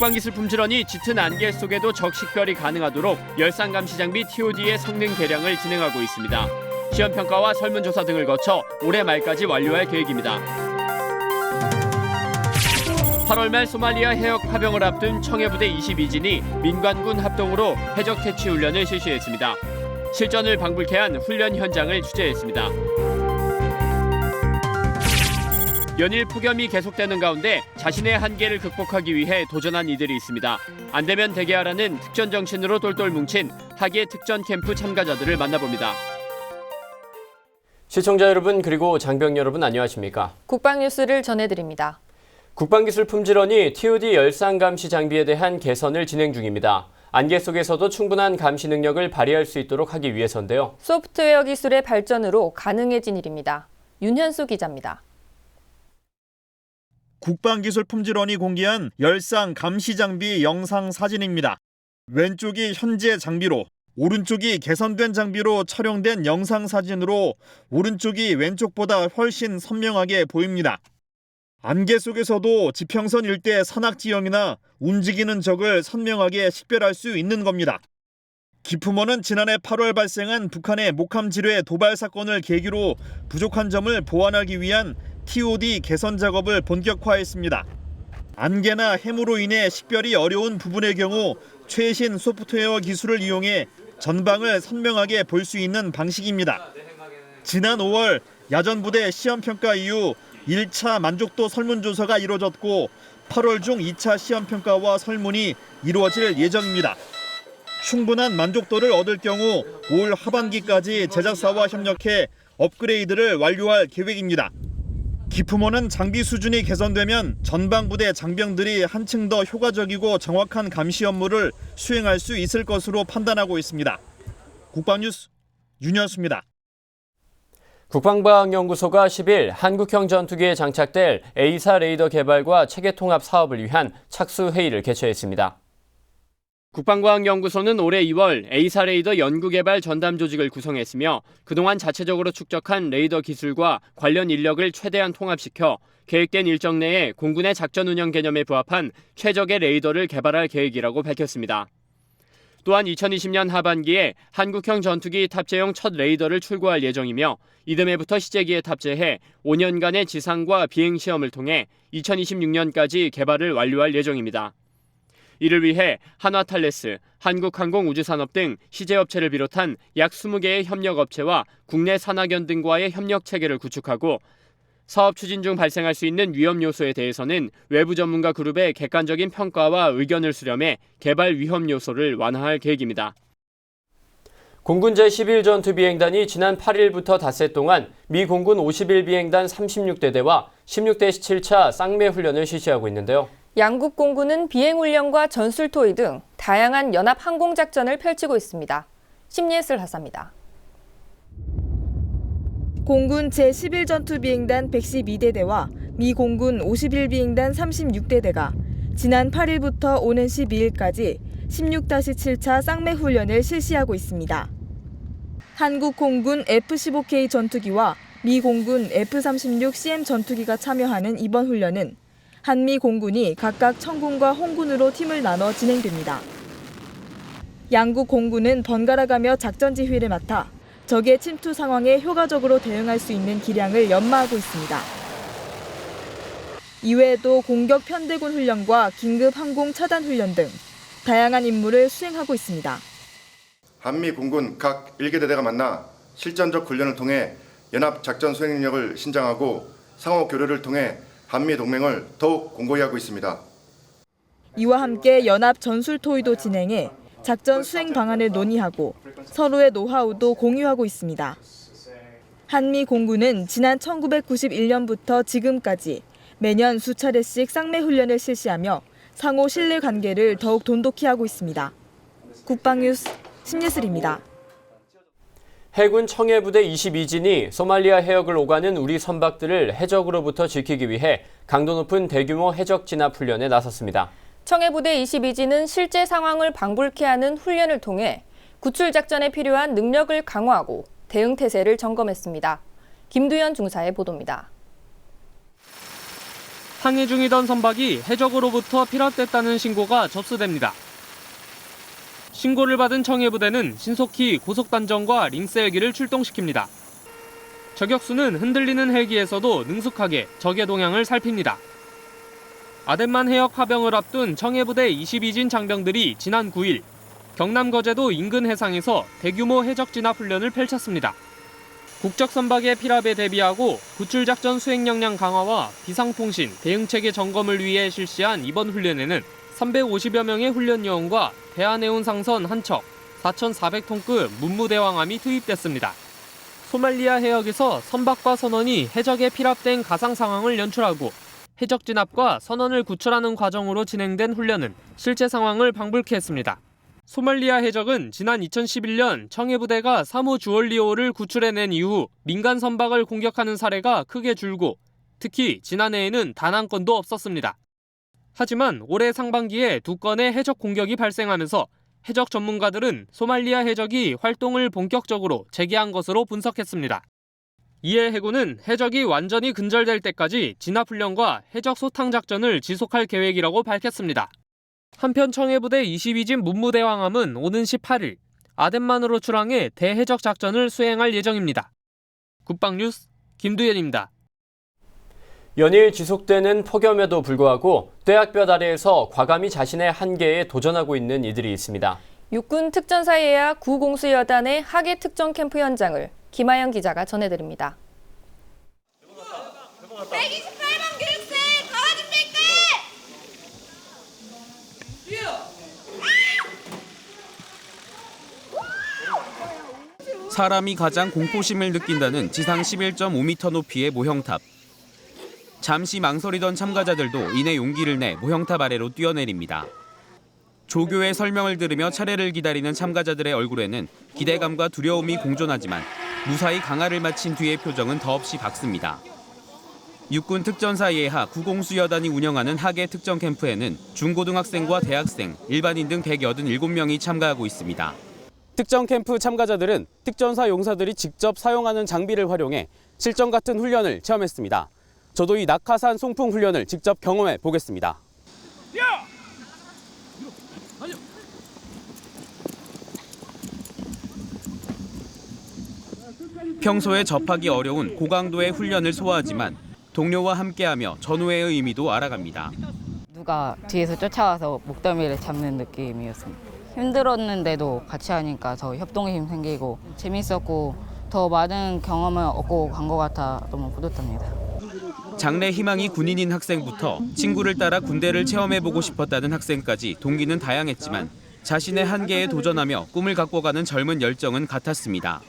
국방기술 품질원이 짙은 안개 속에도 적식별이 가능하도록 열상 감시 장비 TOD의 성능 개량을 진행하고 있습니다. 시험 평가와 설문조사 등을 거쳐 올해 말까지 완료할 계획입니다. 8월 말 소말리아 해역 파병을 앞둔 청해부대 22진이 민관군 합동으로 해적 퇴치 훈련을 실시했습니다. 실전을 방불케 한 훈련 현장을 취재했습니다. 연일 폭염이 계속되는 가운데 자신의 한계를 극복하기 위해 도전한 이들이 있습니다. 안 되면 되게 하라는 특전 정신으로 똘똘 뭉친 하계 특전 캠프 참가자들을 만나봅니다. 시청자 여러분 그리고 장병 여러분 안녕하십니까? 국방 뉴스를 전해드립니다. 국방기술 품질원이 TOD 열상 감시 장비에 대한 개선을 진행 중입니다. 안개 속에서도 충분한 감시 능력을 발휘할 수 있도록 하기 위해서인데요. 소프트웨어 기술의 발전으로 가능해진 일입니다. 윤현수 기자입니다. 국방기술품질원이 공개한 열상 감시 장비 영상 사진입니다. 왼쪽이 현재 장비로, 오른쪽이 개선된 장비로 촬영된 영상 사진으로 오른쪽이 왼쪽보다 훨씬 선명하게 보입니다. 안개 속에서도 지평선 일대 산악지형이나 움직이는 적을 선명하게 식별할 수 있는 겁니다. 기품원은 지난해 8월 발생한 북한의 목함 지뢰 도발 사건을 계기로 부족한 점을 보완하기 위한 TOD 개선 작업을 본격화했습니다. 안개나 해무로 인해 식별이 어려운 부분의 경우 최신 소프트웨어 기술을 이용해 전방을 선명하게 볼 수 있는 방식입니다. 지난 5월 야전부대 시험평가 이후 1차 만족도 설문조사가 이루어졌고 8월 중 2차 시험평가와 설문이 이루어질 예정입니다. 충분한 만족도를 얻을 경우 올 하반기까지 제작사와 협력해 업그레이드를 완료할 계획입니다. 기품원은 장비 수준이 개선되면 전방부대 장병들이 한층 더 효과적이고 정확한 감시 업무를 수행할 수 있을 것으로 판단하고 있습니다. 국방뉴스 윤현수입니다. 국방과학연구소가 10일 한국형 전투기에 장착될 A4 레이더 개발과 체계 통합 사업을 위한 착수 회의를 개최했습니다. 국방과학연구소는 올해 2월 A4 레이더 연구개발 전담 조직을 구성했으며 그동안 자체적으로 축적한 레이더 기술과 관련 인력을 최대한 통합시켜 계획된 일정 내에 공군의 작전 운영 개념에 부합한 최적의 레이더를 개발할 계획이라고 밝혔습니다. 또한 2020년 하반기에 한국형 전투기 탑재용 첫 레이더를 출고할 예정이며 이듬해부터 시제기에 탑재해 5년간의 지상과 비행 시험을 통해 2026년까지 개발을 완료할 예정입니다. 이를 위해 한화탈레스, 한국항공우주산업 등 시제업체를 비롯한 약 20개의 협력업체와 국내 산학연 등과의 협력 체계를 구축하고 사업 추진 중 발생할 수 있는 위험 요소에 대해서는 외부 전문가 그룹의 객관적인 평가와 의견을 수렴해 개발 위험 요소를 완화할 계획입니다. 공군 제11전투비행단이 지난 8일부터 닷새 동안 미 공군 51비행단 36대대와 16대 17차 쌍매 훈련을 실시하고 있는데요. 양국 공군은 비행훈련과 전술토의 등 다양한 연합 항공작전을 펼치고 있습니다. 심예슬 하사입니다. 공군 제11전투비행단 112대대와 미 공군 51비행단 36대대가 지난 8일부터 오는 12일까지 16-7차 쌍매 훈련을 실시하고 있습니다. 한국 공군 F-15K 전투기와 미 공군 F-36CM 전투기가 참여하는 이번 훈련은 한미 공군이 각각 청군과 홍군으로 팀을 나눠 진행됩니다. 양국 공군은 번갈아가며 작전 지휘를 맡아 적의 침투 상황에 효과적으로 대응할 수 있는 기량을 연마하고 있습니다. 이외에도 공격 편대군 훈련과 긴급 항공 차단 훈련 등 다양한 임무를 수행하고 있습니다. 한미 공군 각 1개대대가 만나 실전적 훈련을 통해 연합 작전 수행 능력을 신장하고 상호 교류를 통해 한미 동맹을 더욱 공고히 하고 있습니다. 이와 함께 연합 전술 토의도 진행해 작전 수행 방안을 논의하고 서로의 노하우도 공유하고 있습니다. 한미 공군은 지난 1991년부터 지금까지 매년 수차례씩 쌍매 훈련을 실시하며 상호 신뢰 관계를 더욱 돈독히 하고 있습니다. 국방뉴스 심예슬입니다. 해군 청해부대 22진이 소말리아 해역을 오가는 우리 선박들을 해적으로부터 지키기 위해 강도 높은 대규모 해적 진압 훈련에 나섰습니다. 청해부대 22진은 실제 상황을 방불케 하는 훈련을 통해 구출 작전에 필요한 능력을 강화하고 대응 태세를 점검했습니다. 김두현 중사의 보도입니다. 항해 중이던 선박이 해적으로부터 피랍됐다는 신고가 접수됩니다. 신고를 받은 청해부대는 신속히 고속단정과 링스 헬기를 출동시킵니다. 저격수는 흔들리는 헬기에서도 능숙하게 적의 동향을 살핍니다. 아덴만 해역 파병을 앞둔 청해부대 22진 장병들이 지난 9일 경남 거제도 인근 해상에서 대규모 해적 진압 훈련을 펼쳤습니다. 국적 선박의 피랍에 대비하고 구출작전 수행 역량 강화와 비상통신, 대응체계 점검을 위해 실시한 이번 훈련에는 350여 명의 훈련 요원과 대한해운 상선 한 척, 4,400톤급 문무대왕함이 투입됐습니다. 소말리아 해역에서 선박과 선원이 해적에 피랍된 가상 상황을 연출하고 해적 진압과 선원을 구출하는 과정으로 진행된 훈련은 실제 상황을 방불케 했습니다. 소말리아 해적은 지난 2011년 청해부대가 사무 주얼리오를 구출해낸 이후 민간 선박을 공격하는 사례가 크게 줄고 특히 지난해에는 단 한 건도 없었습니다. 하지만 올해 상반기에 2건의 해적 공격이 발생하면서 해적 전문가들은 소말리아 해적이 활동을 본격적으로 재개한 것으로 분석했습니다. 이에 해군은 해적이 완전히 근절될 때까지 진압훈련과 해적 소탕 작전을 지속할 계획이라고 밝혔습니다. 한편 청해부대 22진 문무대왕함은 오는 18일 아덴만으로 출항해 대해적 작전을 수행할 예정입니다. 국방뉴스 김두현입니다. 연일 지속되는 폭염에도 불구하고 뙤약볕 아래에서 과감히 자신의 한계에 도전하고 있는 이들이 있습니다. 육군 특전사 예하 9공수여단의 하계 특전 캠프 현장을 김하영 기자가 전해드립니다. 128번 교육생 도와줍니까? 사람이 가장 공포심을 느낀다는 지상 11.5m 높이의 모형탑. 잠시 망설이던 참가자들도 이내 용기를 내 모형탑 아래로 뛰어내립니다. 조교의 설명을 들으며 차례를 기다리는 참가자들의 얼굴에는 기대감과 두려움이 공존하지만 무사히 강화를 마친 뒤의 표정은 더없이 밝습니다. 육군 특전사 예하 9공수여단이 운영하는 하계 특전 캠프에는 중고등학생과 대학생, 일반인 등 187명이 참가하고 있습니다. 특전 캠프 참가자들은 특전사 용사들이 직접 사용하는 장비를 활용해 실전 같은 훈련을 체험했습니다. 저도 이 낙하산 송풍 훈련을 직접 경험해 보겠습니다. 평소에 접하기 어려운 고강도의 훈련을 소화하지만 동료와 함께하며 전우회의 의미도 알아갑니다. 누가 뒤에서 쫓아와서 목덜미를 잡는 느낌이었습니다. 힘들었는데도 같이 하니까 더 협동의 힘 생기고 재밌었고 더 많은 경험을 얻고 간 것 같아 너무 뿌듯합니다. 장래 희망이 군인인 학생부터 친구를 따라 군대를 체험해보고 싶었다는 학생까지 동기는 다양했지만 자신의 한계에 도전하며 꿈을 갖고 가는 젊은 열정은 같았습니다.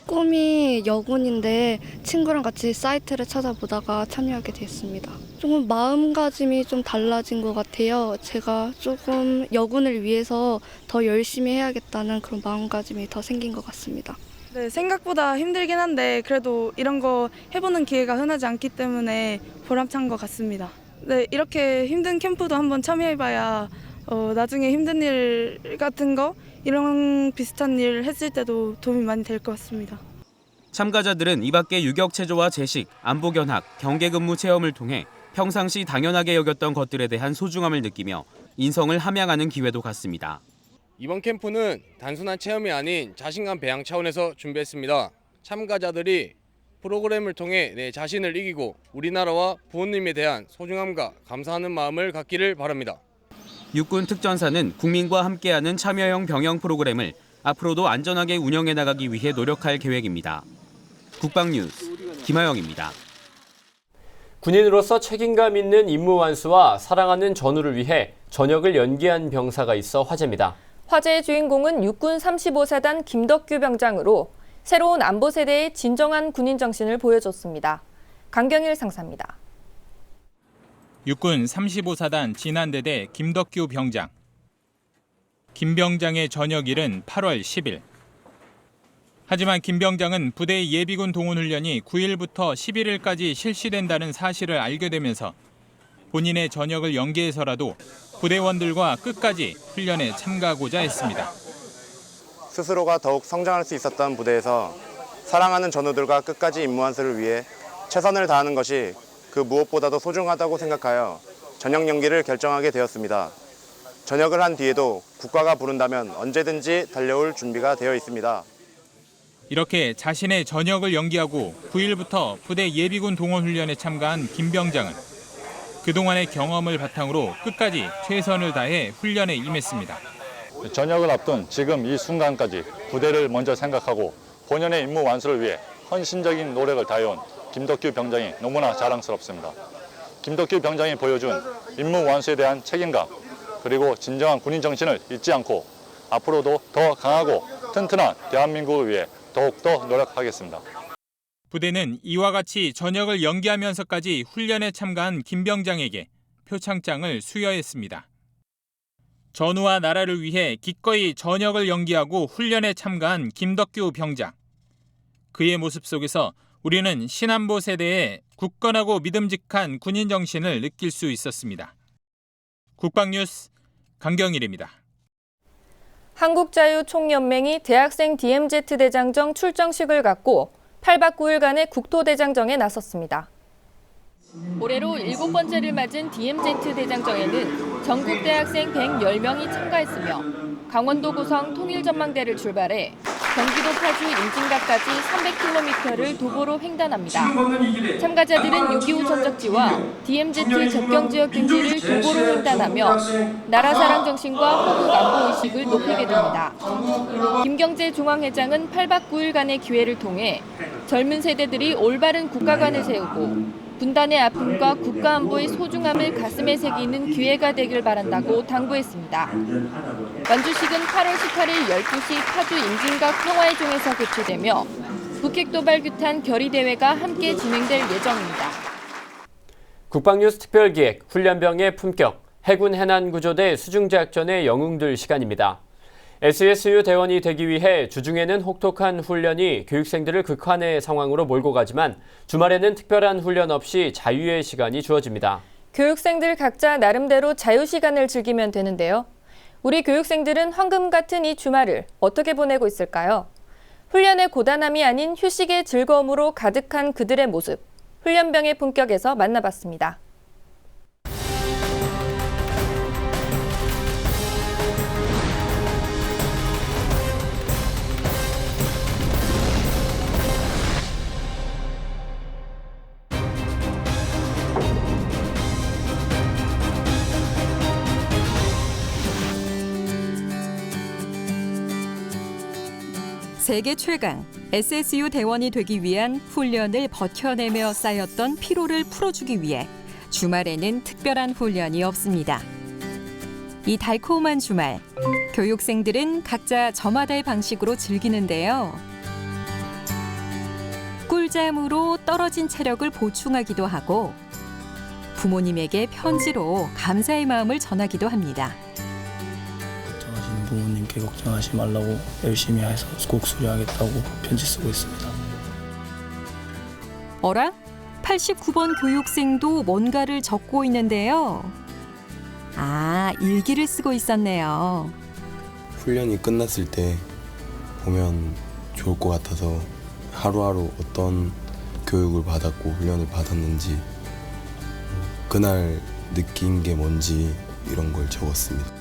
꿈이 여군인데 친구랑 같이 사이트를 찾아보다가 참여하게 됐습니다. 조금 마음가짐이 좀 달라진 것 같아요. 제가 조금 여군을 위해서 더 열심히 해야겠다는 그런 마음가짐이 더 생긴 것 같습니다. 네, 생각보다 힘들긴 한데 그래도 이런 거 해보는 기회가 흔하지 않기 때문에 보람찬 것 같습니다. 네, 이렇게 힘든 캠프도 한번 참여해봐야 나중에 힘든 일 같은 거 이런 비슷한 일 했을 때도 도움이 많이 될 것 같습니다. 참가자들은 이 밖에 유격체조와 제식, 안보견학, 경계근무 체험을 통해 평상시 당연하게 여겼던 것들에 대한 소중함을 느끼며 인성을 함양하는 기회도 갖습니다. 이번 캠프는 단순한 체험이 아닌 자신감 배양 차원에서 준비했습니다. 참가자들이 프로그램을 통해 내 자신을 이기고 우리나라와 부모님에 대한 소중함과 감사하는 마음을 갖기를 바랍니다. 육군 특전사는 국민과 함께하는 참여형 병영 프로그램을 앞으로도 안전하게 운영해 나가기 위해 노력할 계획입니다. 국방뉴스 김하영입니다. 군인으로서 책임감 있는 임무 완수와 사랑하는 전우를 위해 전역을 연기한 병사가 있어 화제입니다. 화제의 주인공은 육군 35사단 김덕규 병장으로 새로운 안보 세대의 진정한 군인 정신을 보여줬습니다. 강경일 상사입니다. 육군 35사단 진안대대 김덕규 병장. 김 병장의 전역일은 8월 10일. 하지만 김 병장은 부대의 예비군 동원훈련이 9일부터 11일까지 실시된다는 사실을 알게 되면서 본인의 전역을 연기해서라도 부대원들과 끝까지 훈련에 참가하고자 했습니다. 스스로가 더욱 성장할 수 있었던 부대에서 사랑하는 전우들과 끝까지 임무 완수를 위해 최선을 다하는 것이 그 무엇보다도 소중하다고 생각하여 전역 연기를 결정하게 되었습니다. 전역을 한 뒤에도 국가가 부른다면 언제든지 달려올 준비가 되어 있습니다. 이렇게 자신의 전역을 연기하고 9일부터 부대 예비군 동원훈련에 참가한 김 병장은 그동안의 경험을 바탕으로 끝까지 최선을 다해 훈련에 임했습니다. 전역을 앞둔 지금 이 순간까지 부대를 먼저 생각하고 본연의 임무 완수를 위해 헌신적인 노력을 다해온 김덕규 병장이 너무나 자랑스럽습니다. 김덕규 병장이 보여준 임무 완수에 대한 책임감 그리고 진정한 군인 정신을 잊지 않고 앞으로도 더 강하고 튼튼한 대한민국을 위해 더욱더 노력하겠습니다. 부대는 이와 같이 전역을 연기하면서까지 훈련에 참가한 김 병장에게 표창장을 수여했습니다. 전우와 나라를 위해 기꺼이 전역을 연기하고 훈련에 참가한 김덕규 병장. 그의 모습 속에서 우리는 신안보 세대의 굳건하고 믿음직한 군인 정신을 느낄 수 있었습니다. 국방뉴스 강경일입니다. 한국자유총연맹이 대학생 DMZ 대장정 출정식을 갖고 8박 9일간의 국토대장정에 나섰습니다. 올해로 7번째를 맞은 DMZ 대장정에는 전국 대학생 110명이 참가했으며 강원도 고성 통일전망대를 출발해 경기도 파주 임진각까지 300km를 도보로 횡단합니다. 참가자들은 6.25 전적지와 DMZ 접경지역 등지를 도보로 횡단하며 나라사랑 정신과 호국 안보의식을 높이게 됩니다. 김경재 중앙회장은 8박 9일간의 기회를 통해 젊은 세대들이 올바른 국가관을 세우고 분단의 아픔과 국가안보의 소중함을 가슴에 새기는 기회가 되길 바란다고 당부했습니다. 완주식은 8월 18일 12시 파주 임진각 평화의종에서 개최되며 북핵도발규탄 결의대회가 함께 진행될 예정입니다. 국방뉴스 특별기획 훈련병의 품격 해군 해난구조대 수중작전의 영웅들 시간입니다. SSU 대원이 되기 위해 주중에는 혹독한 훈련이 교육생들을 극한의 상황으로 몰고 가지만 주말에는 특별한 훈련 없이 자유의 시간이 주어집니다. 교육생들 각자 나름대로 자유시간을 즐기면 되는데요. 우리 교육생들은 황금 같은 이 주말을 어떻게 보내고 있을까요? 훈련의 고단함이 아닌 휴식의 즐거움으로 가득한 그들의 모습, 훈련병의 품격에서 만나봤습니다. 세계 최강 SSU 대원이 되기 위한 훈련을 버텨내며 쌓였던 피로를 풀어주기 위해 주말에는 특별한 훈련이 없습니다. 이 달콤한 주말, 교육생들은 각자 저마다의 방식으로 즐기는데요. 꿀잠으로 떨어진 체력을 보충하기도 하고 부모님에게 편지로 감사의 마음을 전하기도 합니다. 부모님께 걱정하지 말라고 열심히 해서 꼭 수료하겠다고 편지 쓰고 있습니다. 어라? 89번 교육생도 뭔가를 적고 있는데요. 아, 일기를 쓰고 있었네요. 훈련이 끝났을 때 보면 좋을 것 같아서 하루하루 어떤 교육을 받았고 훈련을 받았는지 그날 느낀 게 뭔지 이런 걸 적었습니다.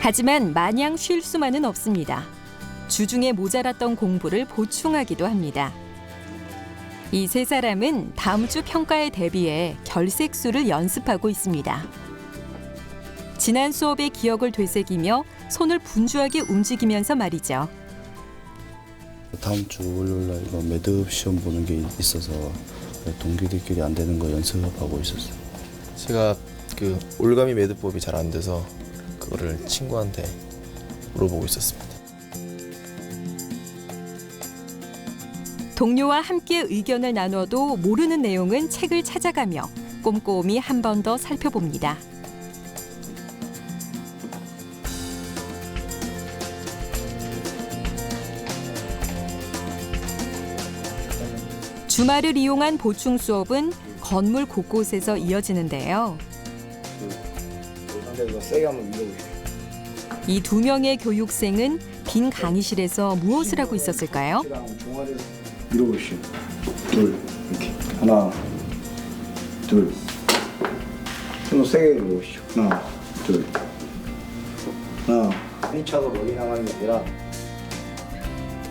하지만 마냥 쉴 수만은 없습니다. 주중에 모자랐던 공부를 보충하기도 합니다. 이 세 사람은 다음 주 평가에 대비해 결색수를 연습하고 있습니다. 지난 수업의 기억을 되새기며 손을 분주하게 움직이면서 말이죠. 다음 주 월요일날 이거 매듭 시험 보는 게 있어서 동기들끼리 안 되는 거 연습하고 있었어요. 제가 그 올가미 매듭법이 잘 안 돼서 그거를 친구한테 물어보고 있었습니다. 동료와 함께 의견을 나눠도 모르는 내용은 책을 찾아가며 꼼꼼히 한 번 더 살펴봅니다. 주말을 이용한 보충 수업은 건물 곳곳에서 이어지는데요. 이 두 명의 교육생은 빈 강의실에서 무엇을 하고 있었을까요? 밀어보시오. 둘, 이렇게. 하나, 둘. 좀 세게 밀어보시오. 하나, 둘. 하나. 한 차가 멀리 나가는 게 아니라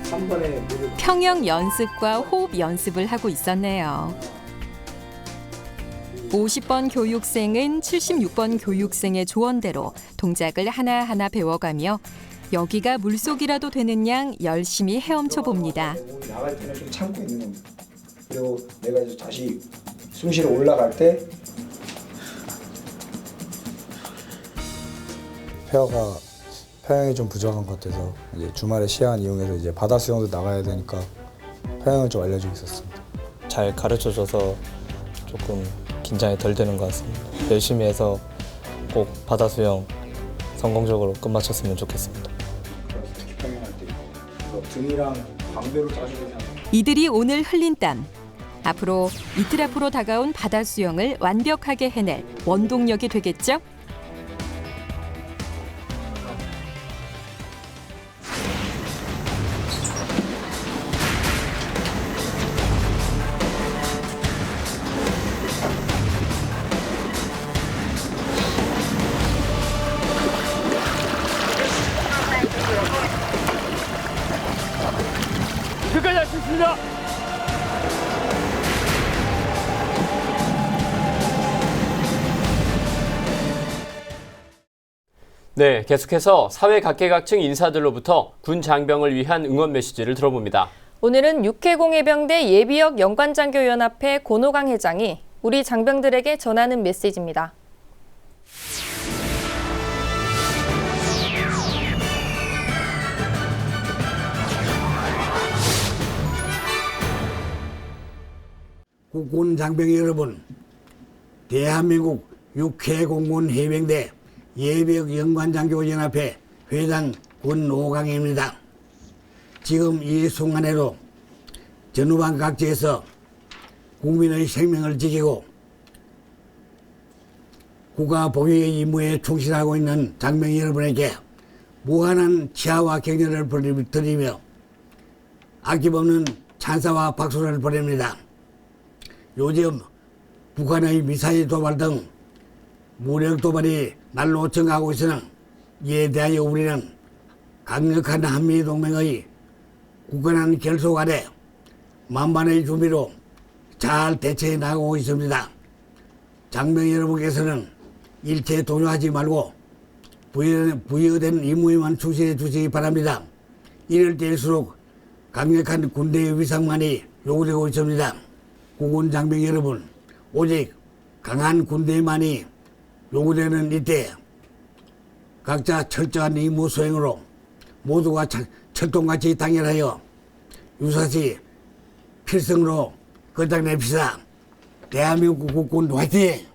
3번에 평형 연습과 호흡 연습을 하고 있었네요. 50번 교육생은 76번 교육생의 조언대로 동작을 하나하나 배워가며 여기가 물속이라도 되는 양 열심히 헤엄쳐 봅니다. 나갈 때는 좀 참고 있는 겁니다. 그리고 내가 이제 다시 숨쉬러 올라갈 때 평형이 좀 부족한 것 같아서 이제 주말에 시간 이용해서 이제 바다 수영도 나가야 되니까 평형을 좀 알려주고 있었습니다. 잘 가르쳐줘서 조금 긴장이 덜 되는 것 같습니다. 열심히 해서 꼭 바다 수영 성공적으로 끝마쳤으면 좋겠습니다. 특히 평형할 때 등이랑 광배로 짜주면 이들이 오늘 흘린 땀. 앞으로 이틀 앞으로 다가온 바다 수영을 완벽하게 해낼 원동력이 되겠죠? 끝까지 할 수 있습니다. 네, 계속해서 사회 각계각층 인사들로부터 군 장병을 위한 응원 메시지를 들어봅니다. 오늘은 육해공예병대 예비역 연관장교연합회 권호강 회장이 우리 장병들에게 전하는 메시지입니다. 국군 장병 여러분, 대한민국 육해공군 해병대 예비역 연관장교연합회 회장 권호강입니다. 지금 이 순간에도 전후방 각지에서 국민의 생명을 지키고 국가 보위의 임무에 충실하고 있는 장병 여러분에게 무한한 치아와 격려를 드리며 아낌없는 찬사와 박수를 보냅니다. 요즘 북한의 미사일 도발 등 무력 도발이 날로 증가하고 있으나 이에 대하여 우리는 강력한 한미동맹의 굳건한 결속 아래 만반의 준비로 잘 대처해 나가고 있습니다. 장병 여러분께서는 일체 동요하지 말고 부여된 임무에만 충실해 주시기 바랍니다. 이럴 때일수록 강력한 군대의 위상만이 요구되고 있습니다. 국군 장병 여러분, 오직 강한 군대만이 요구되는 이때 각자 철저한 임무 수행으로 모두가 철통같이 당연하여 유사시 필승으로 끝장냅시다. 대한민국 국군 화이팅!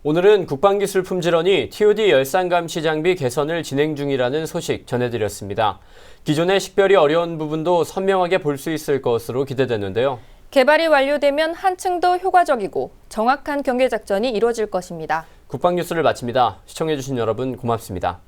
오늘은 국방기술품질원이 TOD 열상감시 장비 개선을 진행 중이라는 소식 전해드렸습니다. 기존의 식별이 어려운 부분도 선명하게 볼 수 있을 것으로 기대되는데요. 개발이 완료되면 한층 더 효과적이고 정확한 경계작전이 이루어질 것입니다. 국방뉴스를 마칩니다. 시청해주신 여러분 고맙습니다.